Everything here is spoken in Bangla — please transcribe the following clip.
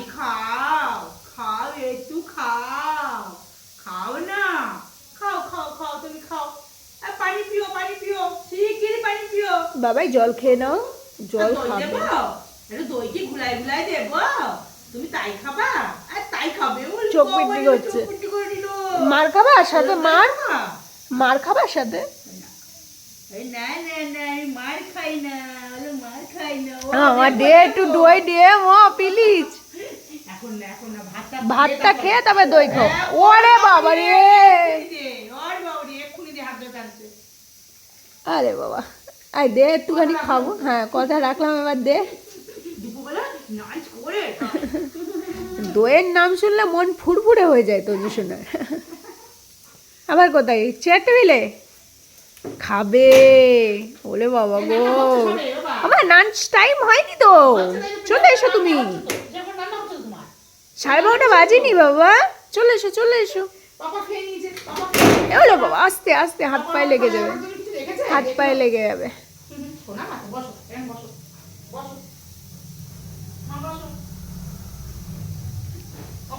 পানি খাও, খাও একটু খাও, খাও না, খাও খাও খাও, তুমি খাও। আর পানি পিও, পানি পিও, শিগগিরই পানি পিও। বাবাই জল খেয়ে নাও, জল দই খাবে। দেবো, একটু দই কি ঘুলাই ঘুলাই দেবো, তুমি তাই খাবা? আর তাই খাবে? চোখ পিটপি করছে। চোখ পিটপি করে দিল। মার খাবা সাথে? মার খাবা? মার খাবার সাথে? এই না না না, আমি মার খাই না, বলো মার খাই না। আমার দে একটু দই দে মা প্লিজ। এখন না, এখন না, ভাতটা খেয়ে তবে দই খাও। ওরে বাবা রে, ওরে বাবা রে, এক্ষুনি দিয়ে হাত ধরে টানছে। আরে বাবা, আই দে একটুখানি খাবো। হ্যাঁ কথা রাখলাম, এবার দে। দুপুরবেলা নাচ করে দইয়ের নাম শুনলে মন ফুরফুরে হয়ে যায় তো শোনার। আবার কোথায়? চেয়ার টেবিলে খাবে? ওলে বাবা গো, আমার লাঞ্চ টাইম হয়নি তো, চলে এসো তুমি। 12:30 বাজেনি বাবা, চলে এসো চলে এসো। ওলে বাবা, আস্তে আস্তে, হাত পায়ে লেগে যাবে, হাত পায়ে লেগে যাবে। শোনা না, বসো, বসো, বসো।